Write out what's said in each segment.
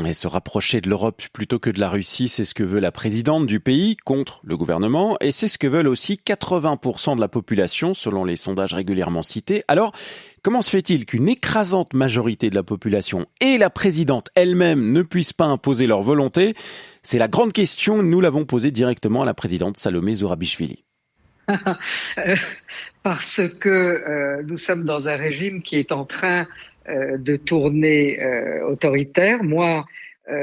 Et se rapprocher de l'Europe plutôt que de la Russie, c'est ce que veut la présidente du pays contre le gouvernement et c'est ce que veulent aussi 80% de la population selon les sondages régulièrement cités. Alors, comment se fait-il qu'une écrasante majorité de la population et la présidente elle-même ne puissent pas imposer leur volonté? C'est la grande question, nous l'avons posée directement à la présidente Salomé Zourabichvili. Parce que nous sommes dans un régime qui est en train de tourner autoritaire. Moi,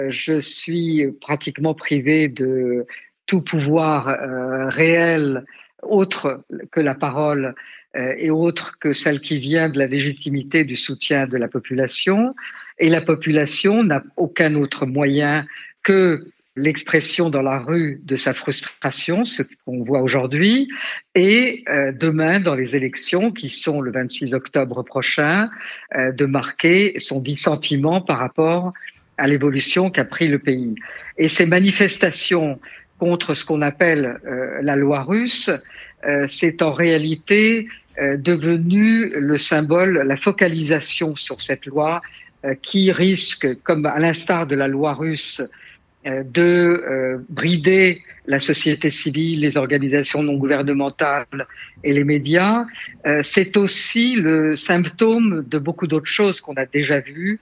je suis pratiquement privé de tout pouvoir réel autre que la parole et autre que celle qui vient de la légitimité du soutien de la population. Et la population n'a aucun autre moyen que l'expression dans la rue de sa frustration, ce qu'on voit aujourd'hui, et demain dans les élections qui sont le 26 octobre prochain, de marquer son dissentiment par rapport à l'évolution qu'a pris le pays. Et ces manifestations contre ce qu'on appelle la loi russe, c'est en réalité devenu le symbole, la focalisation sur cette loi qui risque, comme à l'instar de la loi russe, de brider la société civile, les organisations non gouvernementales et les médias. C'est aussi le symptôme de beaucoup d'autres choses qu'on a déjà vues,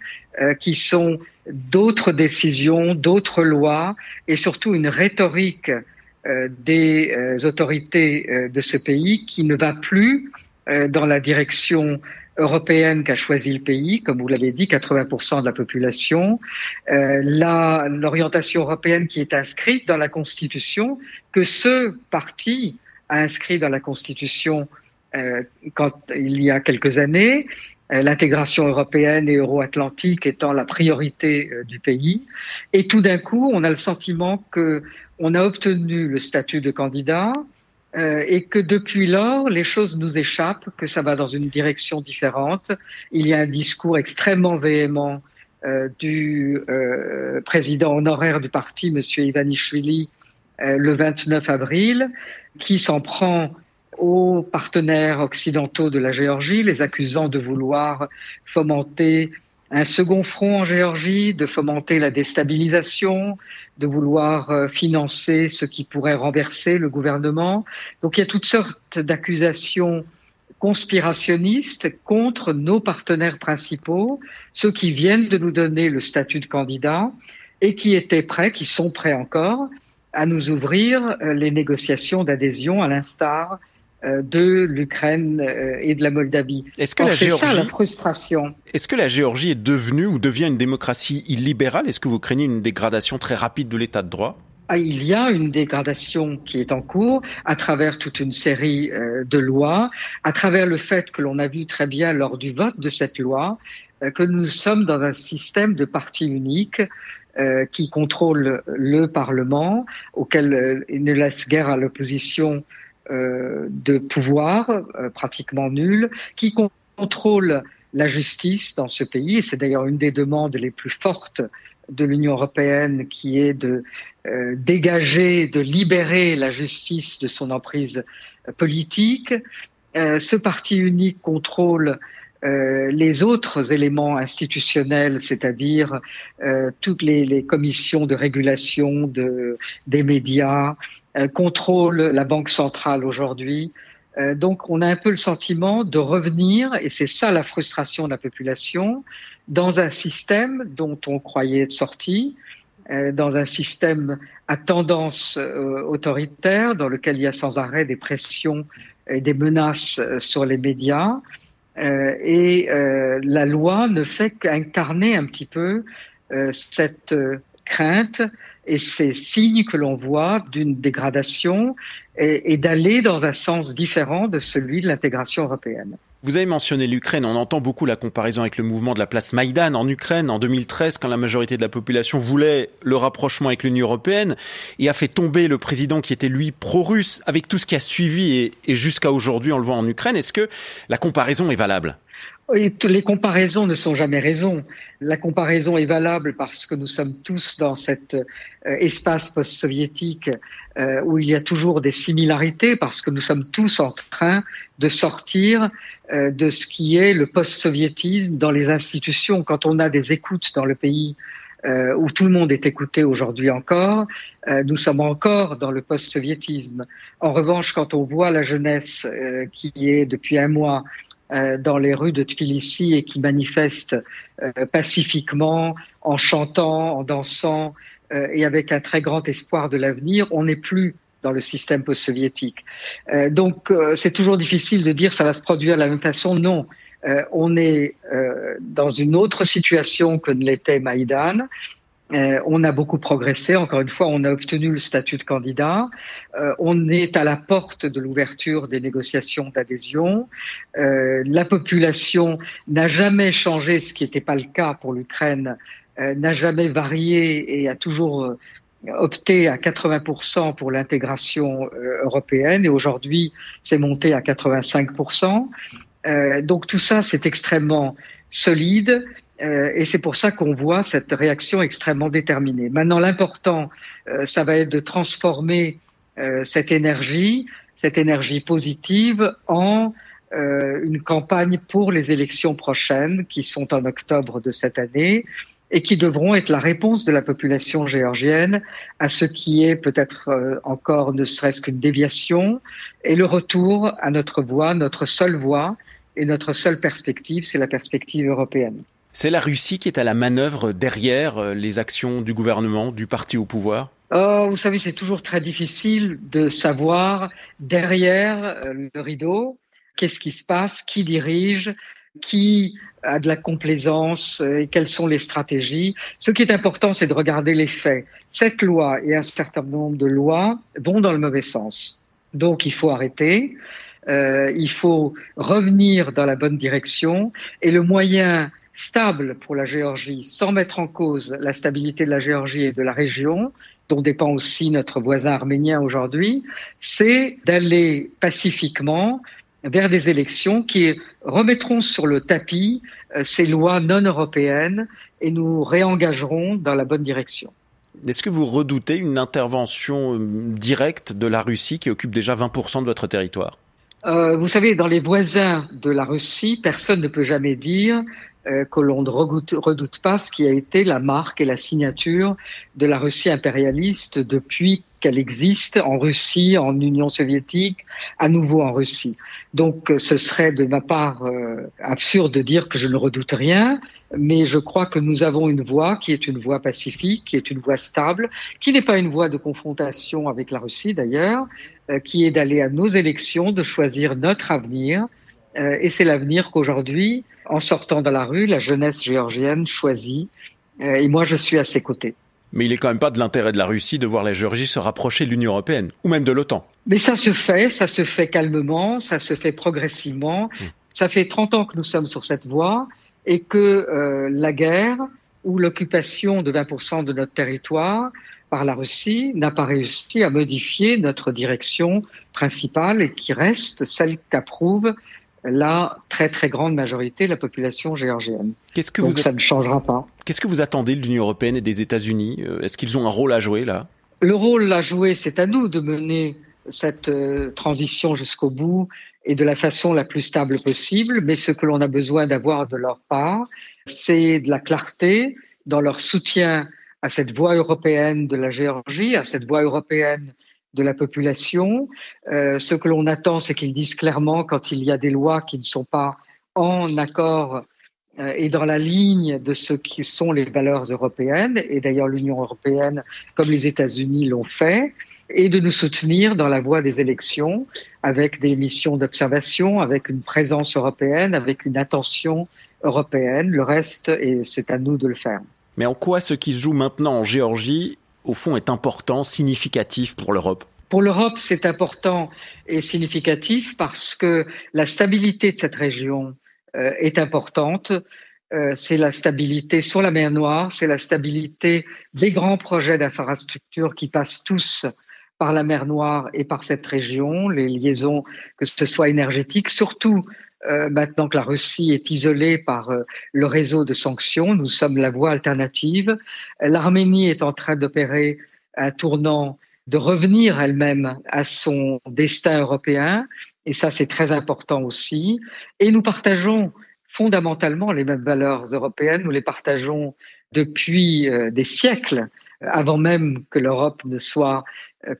qui sont d'autres décisions, d'autres lois et surtout une rhétorique des autorités de ce pays qui ne va plus dans la direction européenne qu'a choisi le pays, comme vous l'avez dit, 80% de la population, l'orientation européenne qui est inscrite dans la Constitution, que ce parti a inscrit dans la Constitution quand il y a quelques années, l'intégration européenne et euro-atlantique étant la priorité du pays. Et tout d'un coup, on a le sentiment que on a obtenu le statut de candidat, et que depuis lors, les choses nous échappent, que ça va dans une direction différente. Il y a un discours extrêmement véhément du président honoraire du parti, M. Ivanishvili, le 29 avril, qui s'en prend aux partenaires occidentaux de la Géorgie, les accusant de vouloir fomenter un second front en Géorgie, de fomenter la déstabilisation, de vouloir financer ce qui pourrait renverser le gouvernement. Donc il y a toutes sortes d'accusations conspirationnistes contre nos partenaires principaux, ceux qui viennent de nous donner le statut de candidat et qui étaient prêts, qui sont prêts encore, à nous ouvrir les négociations d'adhésion à l'instar de l'Ukraine et de la Moldavie. Est-ce que c'est ça la frustration. Est-ce que la Géorgie est devenue ou devient une démocratie illibérale? Est-ce que vous craignez une dégradation très rapide de l'état de droit? Il y a une dégradation qui est en cours à travers toute une série de lois, à travers le fait que l'on a vu très bien lors du vote de cette loi que nous sommes dans un système de parti unique qui contrôle le Parlement, auquel il ne laisse guère à l'opposition de pouvoir pratiquement nul, qui contrôle la justice dans ce pays. Et c'est d'ailleurs une des demandes les plus fortes de l'Union européenne, qui est de dégager, de libérer la justice de son emprise politique. Ce parti unique contrôle les autres éléments institutionnels, c'est-à-dire toutes les commissions de régulation des médias, contrôle la Banque centrale aujourd'hui. Donc on a un peu le sentiment de revenir, et c'est ça la frustration de la population, dans un système dont on croyait être sorti, dans un système à tendance autoritaire, dans lequel il y a sans arrêt des pressions et des menaces sur les médias. Et la loi ne fait qu'incarner un petit peu cette crainte et ces signes que l'on voit d'une dégradation et d'aller dans un sens différent de celui de l'intégration européenne. Vous avez mentionné l'Ukraine, on entend beaucoup la comparaison avec le mouvement de la place Maïdan en Ukraine en 2013 quand la majorité de la population voulait le rapprochement avec l'Union européenne et a fait tomber le président qui était lui pro-russe avec tout ce qui a suivi et jusqu'à aujourd'hui on le voit en Ukraine. Est-ce que la comparaison est valable ? Et les comparaisons ne sont jamais raison. La comparaison est valable parce que nous sommes tous dans cet espace post-soviétique où il y a toujours des similarités, parce que nous sommes tous en train de sortir de ce qui est le post-soviétisme dans les institutions. Quand on a des écoutes dans le pays où tout le monde est écouté aujourd'hui encore, nous sommes encore dans le post-soviétisme. En revanche, quand on voit la jeunesse qui est depuis un mois dans les rues de Tbilissi et qui manifeste pacifiquement, en chantant, en dansant et avec un très grand espoir de l'avenir, on n'est plus dans le système post-soviétique. Donc c'est toujours difficile de dire ça va se produire de la même façon. Non, on est dans une autre situation que ne l'était Maïdan. On a beaucoup progressé. Encore une fois, on a obtenu le statut de candidat. On est à la porte de l'ouverture des négociations d'adhésion. La population n'a jamais changé, ce qui n'était pas le cas pour l'Ukraine, n'a jamais varié et a toujours opté à 80% pour l'intégration européenne. Et aujourd'hui, c'est monté à 85%. Donc tout ça, c'est extrêmement solide. Et c'est pour ça qu'on voit cette réaction extrêmement déterminée. Maintenant, l'important, ça va être de transformer cette énergie positive, en une campagne pour les élections prochaines, qui sont en octobre de cette année, et qui devront être la réponse de la population géorgienne à ce qui est peut-être encore ne serait-ce qu'une déviation, et le retour à notre voie, notre seule voie, et notre seule perspective, c'est la perspective européenne. C'est la Russie qui est à la manœuvre derrière les actions du gouvernement, du parti au pouvoir? Vous savez, c'est toujours très difficile de savoir derrière le rideau qu'est-ce qui se passe, qui dirige, qui a de la complaisance et quelles sont les stratégies. Ce qui est important, c'est de regarder les faits. Cette loi et un certain nombre de lois vont dans le mauvais sens. Donc, il faut arrêter. Il faut revenir dans la bonne direction. Et le moyen stable pour la Géorgie, sans mettre en cause la stabilité de la Géorgie et de la région, dont dépend aussi notre voisin arménien aujourd'hui, c'est d'aller pacifiquement vers des élections qui remettront sur le tapis ces lois non européennes et nous réengagerons dans la bonne direction. Est-ce que vous redoutez une intervention directe de la Russie qui occupe déjà 20% de votre territoire? Vous savez, dans les voisins de la Russie, personne ne peut jamais dire que l'on ne redoute pas ce qui a été la marque et la signature de la Russie impérialiste depuis qu'elle existe en Russie, en Union soviétique, à nouveau en Russie. Donc ce serait de ma part absurde de dire que je ne redoute rien, mais je crois que nous avons une voie qui est une voie pacifique, qui est une voie stable, qui n'est pas une voie de confrontation avec la Russie d'ailleurs, qui est d'aller à nos élections, de choisir notre avenir. Et c'est l'avenir qu'aujourd'hui, en sortant dans la rue, la jeunesse géorgienne choisit. Et moi, je suis à ses côtés. Mais il n'est quand même pas de l'intérêt de la Russie de voir la Géorgie se rapprocher de l'Union européenne, ou même de l'OTAN. Mais ça se fait calmement, ça se fait progressivement. Ça fait 30 ans que nous sommes sur cette voie et que la guerre ou l'occupation de 20% de notre territoire par la Russie n'a pas réussi à modifier notre direction principale et qui reste celle qu'approuve la très très grande majorité de la population géorgienne. Donc ça ne changera pas. Qu'est-ce que vous attendez de l'Union européenne et des États-Unis? Est-ce qu'ils ont un rôle à jouer là? Le rôle à jouer, c'est à nous de mener cette transition jusqu'au bout et de la façon la plus stable possible. Mais ce que l'on a besoin d'avoir de leur part, c'est de la clarté dans leur soutien à cette voie européenne de la Géorgie, à cette voie européenne de la population. Ce que l'on attend, c'est qu'ils disent clairement quand il y a des lois qui ne sont pas en accord et dans la ligne de ce qui sont les valeurs européennes, et d'ailleurs l'Union européenne, comme les États-Unis l'ont fait, et de nous soutenir dans la voie des élections avec des missions d'observation, avec une présence européenne, avec une attention européenne. Le reste, et c'est à nous de le faire. Mais en quoi ce qui se joue maintenant en Géorgie, au fond, est important, significatif pour l'Europe? Pour l'Europe, c'est important et significatif parce que la stabilité de cette région est importante. C'est la stabilité sur la mer Noire, c'est la stabilité des grands projets d'infrastructures qui passent tous par la mer Noire et par cette région, les liaisons, que ce soit énergétiques, surtout maintenant que la Russie est isolée par le réseau de sanctions, nous sommes la voie alternative. L'Arménie est en train d'opérer un tournant, de revenir elle-même à son destin européen, et ça c'est très important aussi. Et nous partageons fondamentalement les mêmes valeurs européennes, nous les partageons depuis des siècles, avant même que l'Europe ne soit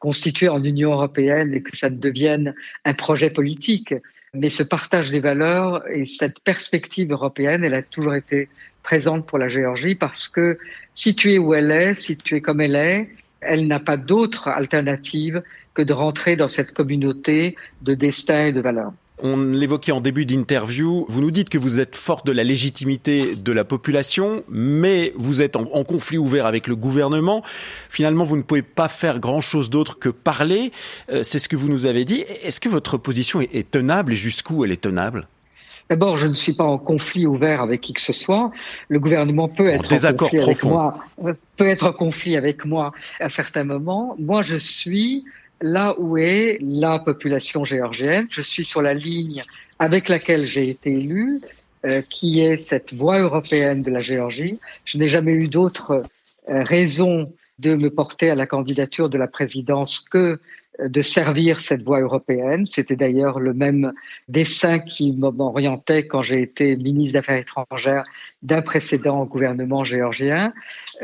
constituée en Union européenne et que ça ne devienne un projet politique. Mais ce partage des valeurs et cette perspective européenne, elle a toujours été présente pour la Géorgie parce que située où elle est, située comme elle n'a pas d'autre alternative que de rentrer dans cette communauté de destin et de valeurs. On l'évoquait en début d'interview, vous nous dites que vous êtes forte de la légitimité de la population, mais vous êtes en conflit ouvert avec le gouvernement. Finalement, vous ne pouvez pas faire grand-chose d'autre que parler. C'est ce que vous nous avez dit. Est-ce que votre position est tenable et jusqu'où elle est tenable ? D'abord, je ne suis pas en conflit ouvert avec qui que ce soit. Le gouvernement peut être en conflit avec moi, à certains moments. Moi, je suis là où est la population géorgienne. Je suis sur la ligne avec laquelle j'ai été élu, qui est cette voie européenne de la Géorgie. Je n'ai jamais eu d'autre raison de me porter à la candidature de la présidence que de servir cette voie européenne. C'était d'ailleurs le même dessein qui m'orientait quand j'ai été ministre des Affaires étrangères d'un précédent gouvernement géorgien.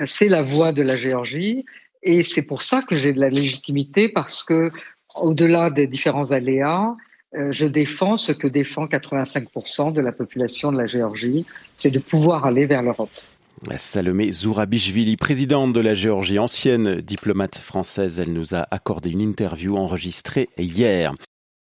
C'est la voie de la Géorgie et c'est pour ça que j'ai de la légitimité parce que, au-delà des différents aléas, je défends ce que défend 85% de la population de la Géorgie, c'est de pouvoir aller vers l'Europe. Salomé Zourabichvili, présidente de la Géorgie, ancienne diplomate française, elle nous a accordé une interview enregistrée hier.